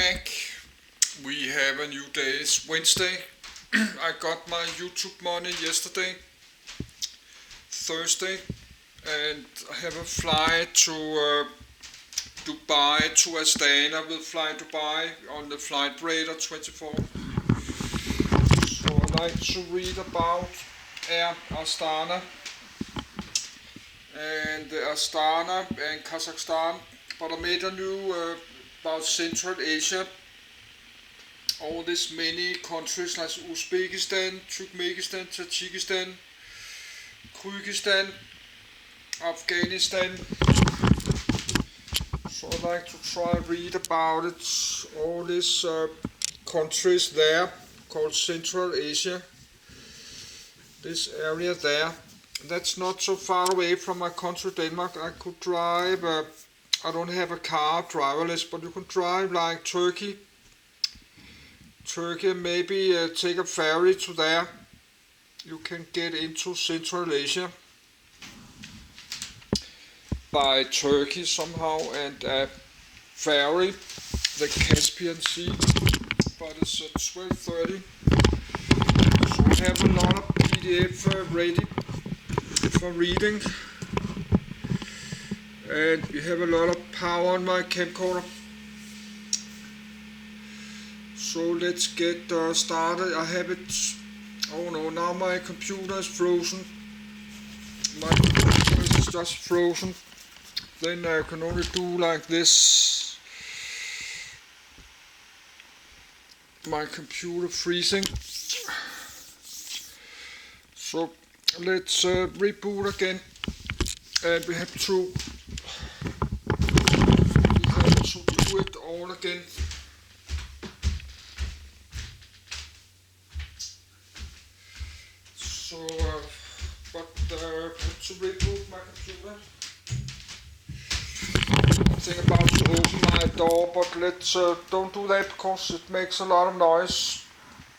back. We have a new day. It's Wednesday. I got my YouTube money yesterday, Thursday, and I have a flight to Dubai, to Astana with Fly Dubai on the flight Radar 24. So I like to read about Air Astana and Astana and Kazakhstan, but I made a new about Central Asia. All these many countries like Uzbekistan, Turkmenistan, Tajikistan, Kyrgyzstan, Afghanistan. So I like to try and read about it. All these countries there called Central Asia. This area there. That's not so far away from my country, Denmark. I could drive. I don't have a car, driverless, but you can drive like Turkey, maybe take a ferry to there. You can get into Central Asia by Turkey somehow, and a ferry, the Caspian Sea, but it's at 12:30. So I have a lot of PDF ready for reading, and we have a lot of power on my camcorder. So let's get started. I have it. Oh no, now my computer is frozen. My computer is just frozen. Then I can only do like this. My computer freezing. So let's reboot again. And we have to do it all again. So, to reboot my computer, I think about to open my door, but let's don't do that because it makes a lot of noise.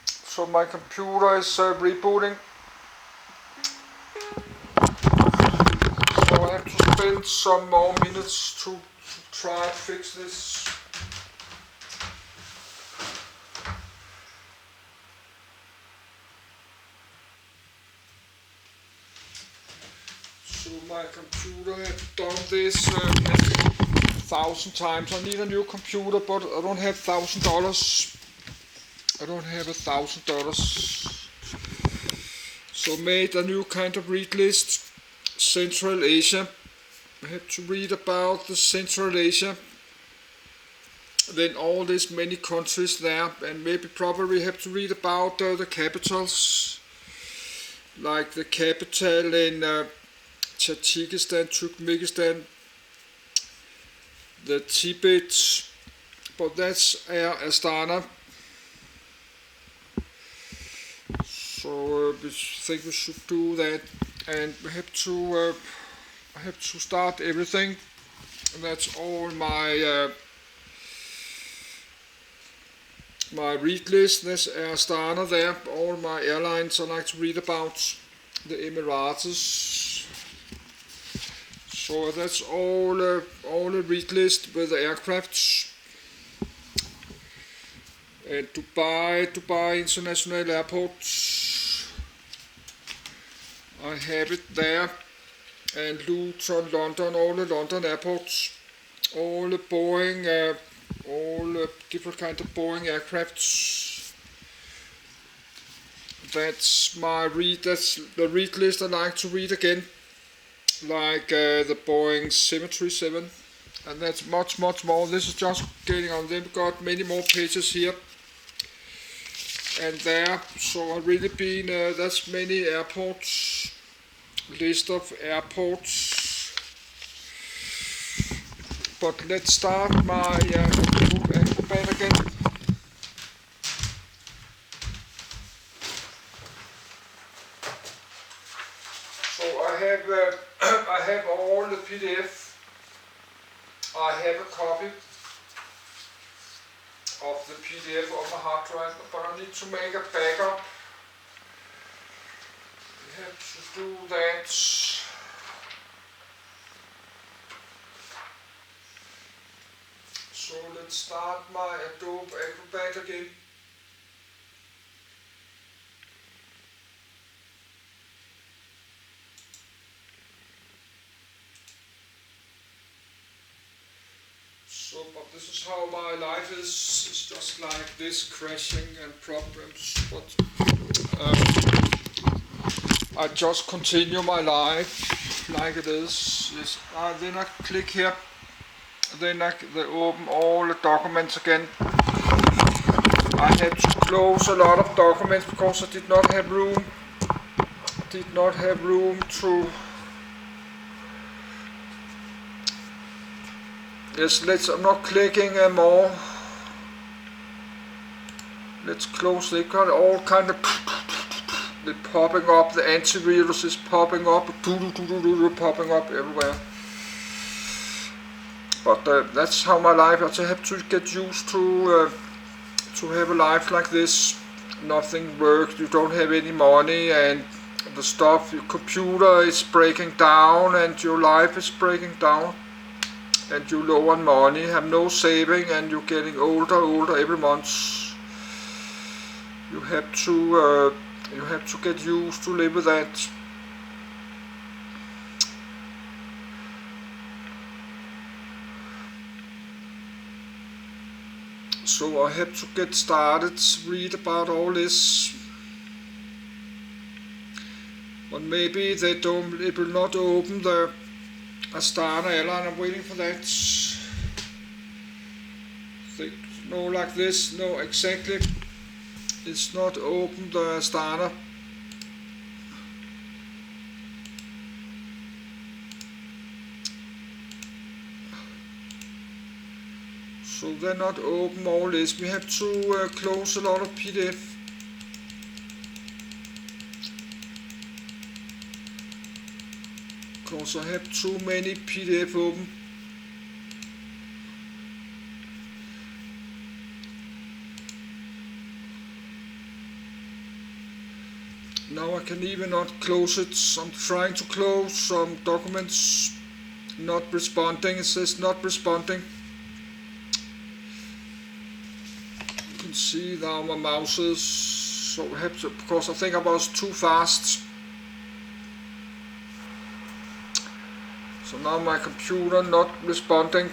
So my computer is rebooting. So I have to spend some more minutes to try and fix this. So my computer have done this 1,000 times. I need a new computer, but I don't have $1,000. I don't have $1,000. So made a new kind of read list. Central Asia. I have to read about the Central Asia. Then all these many countries there, and maybe probably have to read about the capitals, like the capital in Tajikistan, Turkmenistan, the Tibet, but that's Air Astana. So I think we should do that, and we have to I have to start everything. And that's all my my read list. There's Air Astana there. All my airlines I like to read about. The Emirates. So that's all the read list with the aircrafts. And Dubai International Airport. I have it there. And Luton, London, all the London airports. All the Boeing, all the different kind of Boeing aircrafts. That's the read list I like to read again. Like the Boeing 737, and that's much more. This is just getting on. They've got many more pages here and there. So I've really been that's many airports, list of airports. But let's start my alphabet again. So I have all the PDF. I have a copy of the PDF on my hard drive, but I need to make a backup. We have to do that. So So let's start my Adobe Acrobat again. So, but this is how my life is. It's just like this, crashing and problems. But I just continue my life like it is. Yes. Then I click here. Then they open all the documents again. I had to close a lot of documents because I did not have room. To. Yes, I'm not clicking more. Let's close. They got all kind of. They're popping up. The antivirus is popping up. Popping up everywhere. But that's how my life. I have to get used to have a life like this. Nothing works. You don't have any money, and the stuff. Your computer is breaking down, and your life is breaking down. And you low on money, have no saving, and you're getting older every month. You have to get used to live with that. So I have to get started, read about all this. But maybe it will not open the Astana airline. I'm waiting for that. No, like this. No, exactly. It's not open the Astana. So they're not open all this. We have to close a lot of PDF. Because I have too many PDF open. Now I can even not close it. I'm trying to close some documents. Not responding. It says not responding. You can see now my mouse is. So I have to, because I think I was too fast. So now my computer not responding.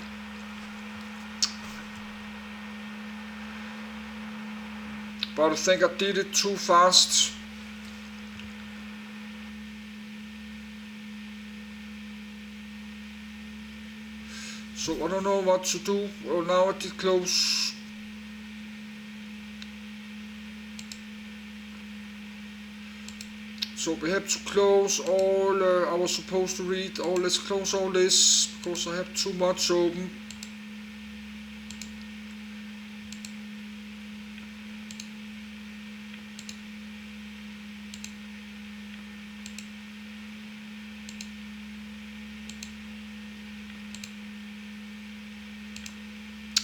But I think I did it too fast. So I don't know what to do. Well, now I did close. So we have to close all, I was supposed to read all, let's close all this, because I have too much open.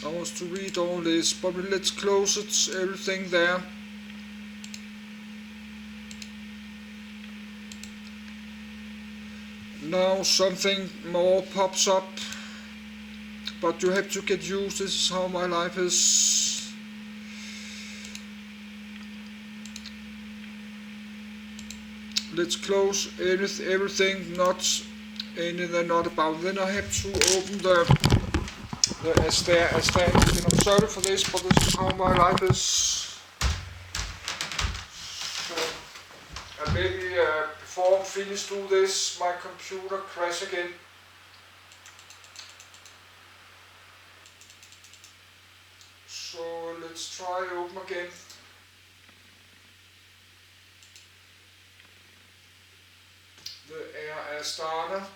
I was to read all this, but let's close it, everything there. Now something more pops up, but you have to get used. This is how my life is. Let's close everything, not anything not about. Then I have to open the Astana. I'm sorry for this, but this is how my life is. So, and maybe before I finish do this, my computer crash again. So let's try open again. The Astana.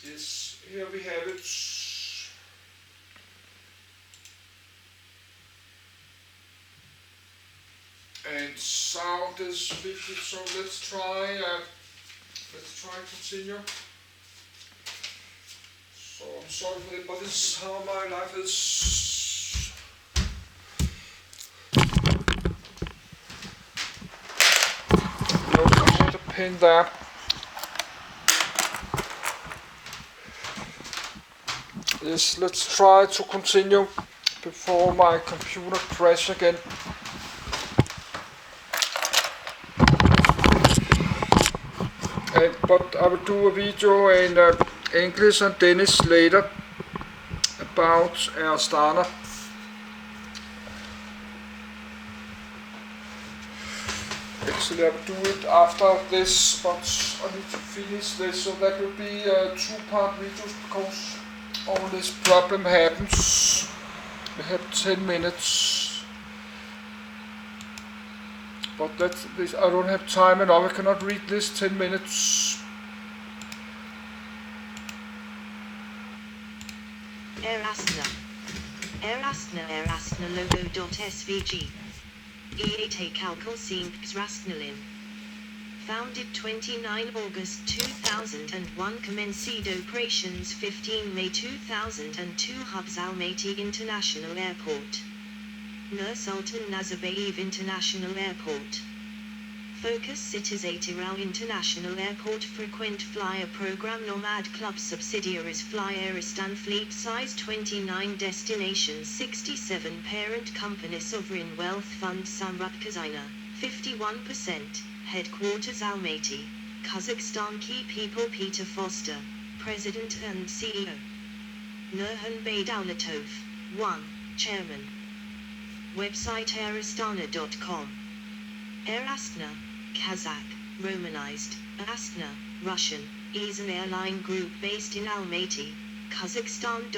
Yes, here we have it. and sound is 50. So let's try continue. So I'm sorry for it, but this is how my life is. No, put a pin there. Yes, let's try to continue before my computer crashes again. But I will do a video in English and Danish later about Astana. Actually, I will do it after this, but I need to finish this, so that will be a two-part videos because all this problem happens. We have 10 minutes, but this I don't have time enough. I cannot read this 10 minutes. Astana logo.svg. EAT Kalkalsin Rastnalin. Founded 29 August 2001, commenced operations 15 May 2002, hubs Almaty International Airport, Nur Sultan Nazarbayev International Airport. Focus cities: Atirau International Airport, frequent flyer program, Nomad Club subsidiaries, Fly Aristan, fleet size 29, destinations 67, parent company Sovereign Wealth Fund Samrat Kazina 51%, headquarters Almaty, Kazakhstan. Key people: Peter Foster, President and CEO. Nurhan Baydaulatov, 1, Chairman. Website airastana.com. Air Astana, Kazakh, Romanized, Astana, Russian, is an airline group based in Almaty, Kazakhstan.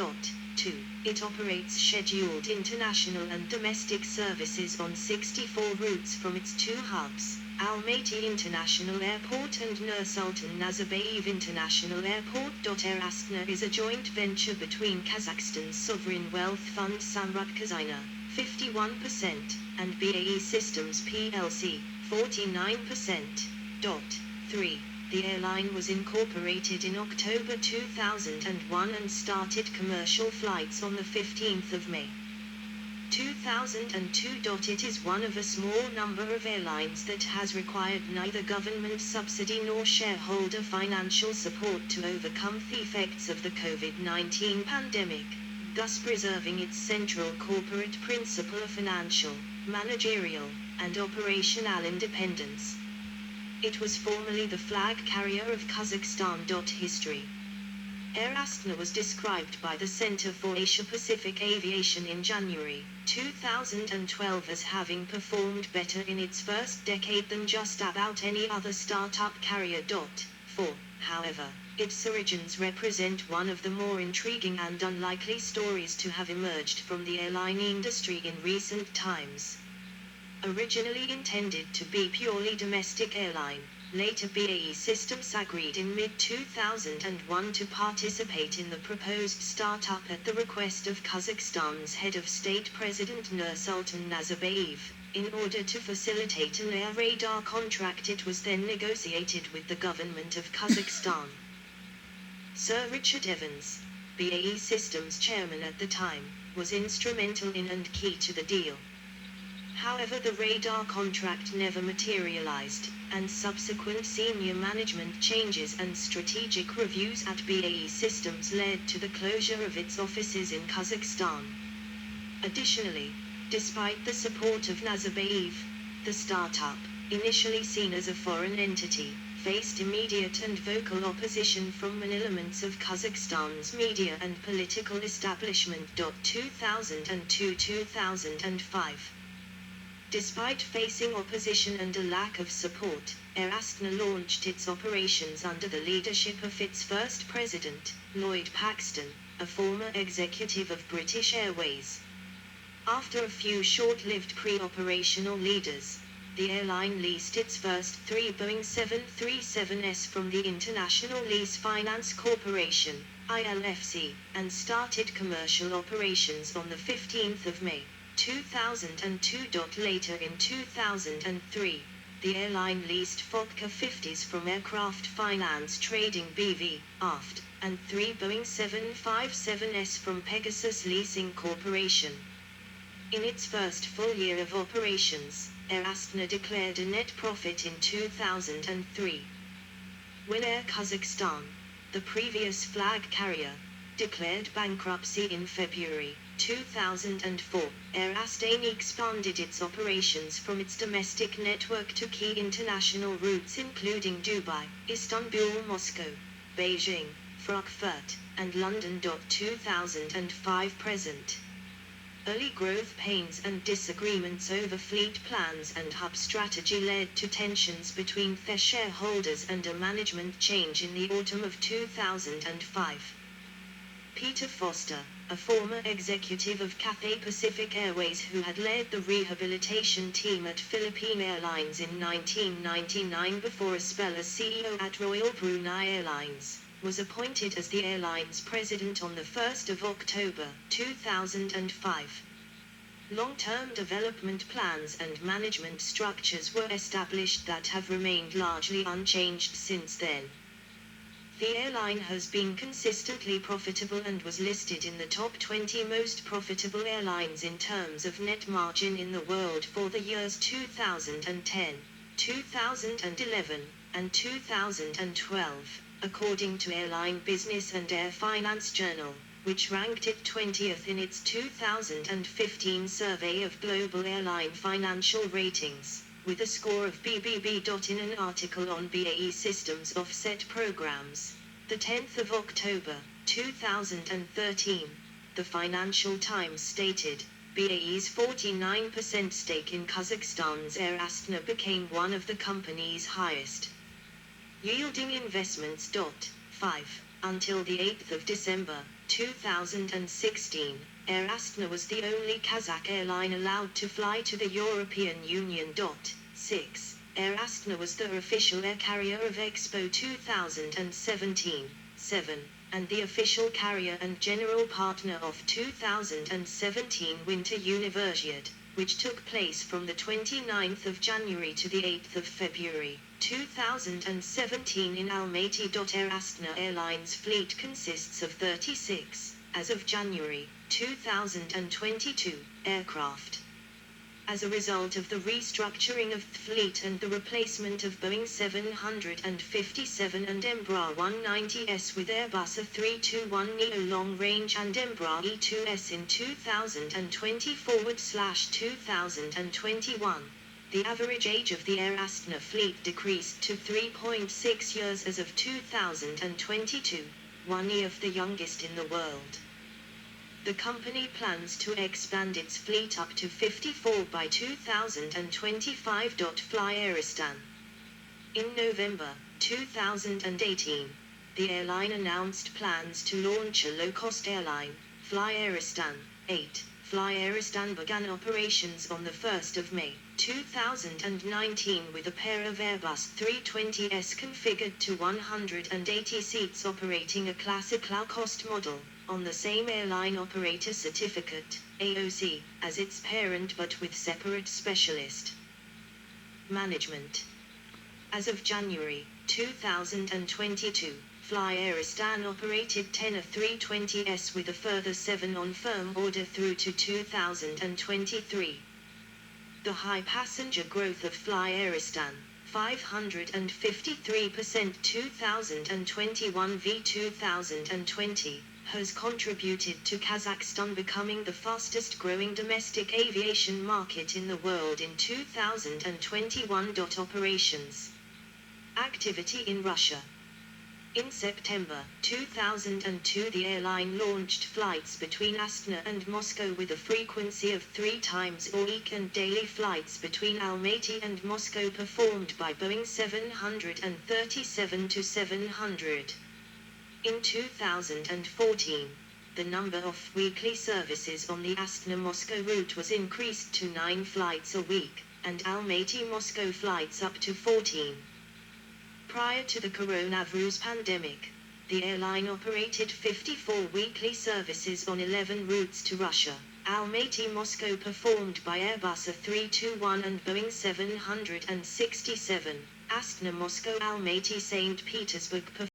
2. It operates scheduled international and domestic services on 64 routes from its two hubs, Almaty International Airport and Nur Sultan Nazarbayev International Airport. Air Astana is a joint venture between Kazakhstan's Sovereign Wealth Fund Samrat Kazina, 51%, and BAE Systems plc, 49%. 3. The airline was incorporated in October 2001 and started commercial flights on the 15th of May 2002. It is one of a small number of airlines that has required neither government subsidy nor shareholder financial support to overcome the effects of the COVID-19 pandemic, thus preserving its central corporate principle of financial, managerial, and operational independence. It was formerly the flag carrier of Kazakhstan. History. Air Astana was described by the Center for Asia-Pacific Aviation in January 2012 as having performed better in its first decade than just about any other startup carrier. 4. However, its origins represent one of the more intriguing and unlikely stories to have emerged from the airline industry in recent times. Originally intended to be purely domestic airline, later BAE Systems agreed in mid-2001 to participate in the proposed startup at the request of Kazakhstan's head of state President Nur Sultan Nazarbayev. In order to facilitate an air radar contract, it was then negotiated with the government of Kazakhstan. Sir Richard Evans, BAE Systems chairman at the time, was instrumental in and key to the deal. However, the radar contract never materialized, and subsequent senior management changes and strategic reviews at BAE Systems led to the closure of its offices in Kazakhstan. Additionally, despite the support of Nazarbayev, the startup, initially seen as a foreign entity, faced immediate and vocal opposition from elements of Kazakhstan's media and political establishment. 2002-2005. Despite facing opposition and a lack of support, Air Astana launched its operations under the leadership of its first president, Lloyd Paxton, a former executive of British Airways. After a few short-lived pre-operational leaders, the airline leased its first 3 Boeing 737s from the International Lease Finance Corporation, ILFC, and started commercial operations on the 15th of May 2002. Later in 2003, the airline leased Fokker 50s from Aircraft Finance Trading BV, Aft, and 3 Boeing 757s from Pegasus Leasing Corporation. In its first full year of operations, Air Astana declared a net profit in 2003. When Air Kazakhstan, the previous flag carrier, declared bankruptcy in February 2004, Air Astana expanded its operations from its domestic network to key international routes including Dubai, Istanbul, Moscow, Beijing, Frankfurt, and London. 2005 present. Early growth pains and disagreements over fleet plans and hub strategy led to tensions between their shareholders and a management change in the autumn of 2005. Peter Foster, a former executive of Cathay Pacific Airways who had led the rehabilitation team at Philippine Airlines in 1999 before a spell as CEO at Royal Brunei Airlines, was appointed as the airline's president on the 1st of October 2005. Long-term development plans and management structures were established that have remained largely unchanged since then. The airline has been consistently profitable and was listed in the top 20 most profitable airlines in terms of net margin in the world for the years 2010, 2011, and 2012, according to Airline Business and Air Finance Journal, which ranked it 20th in its 2015 survey of global airline financial ratings, with a score of BBB. In an article on BAE Systems offset programs, the 10th of October, 2013, the Financial Times stated, BAE's 49% stake in Kazakhstan's Air Astana became one of the company's highest yielding investments. 5. Until the 8th of December, 2016, Air Astana was the only Kazakh airline allowed to fly to the European Union. 6. Air Astana was the official air carrier of Expo 2017. 7. And the official carrier and general partner of 2017 Winter Universiade, which took place from the 29th of January to the 8th of February, 2017 in Almaty. Air Astana Airlines fleet consists of 36, as of January 2022, aircraft. As a result of the restructuring of the fleet and the replacement of Boeing 757 and Embraer 190s with Airbus A321neo long-range and Embraer E2s in 2020/2021, the average age of the Air Astana fleet decreased to 3.6 years as of 2022, 1 year of the youngest in the world. The company plans to expand its fleet up to 54 by 2025. Fly Aristan. In November 2018, the airline announced plans to launch a low-cost airline, Fly Aristan 8. Fly Aristan began operations on the 1st of May 2019 with a pair of Airbus 320s configured to 180 seats operating a classic low-cost model, on the same airline operator certificate, AOC, as its parent but with separate specialist management. As of January 2022, Fly Aristan operated 10 A320s with a further 7 on firm order through to 2023. The high passenger growth of Fly Aristan, 553% 2021 v 2020, has contributed to Kazakhstan becoming the fastest growing domestic aviation market in the world in 2021. Operations. Activity in Russia. In September 2002, the airline launched flights between Astana and Moscow with a frequency of 3 times a week, and daily flights between Almaty and Moscow performed by Boeing 737-700. In 2014, the number of weekly services on the Astana-Moscow route was increased to 9 flights a week, and Almaty-Moscow flights up to 14. Prior to the coronavirus pandemic, the airline operated 54 weekly services on 11 routes to Russia, Almaty Moscow performed by Airbus A321 and Boeing 767. Astana Moscow Almaty St. Petersburg performed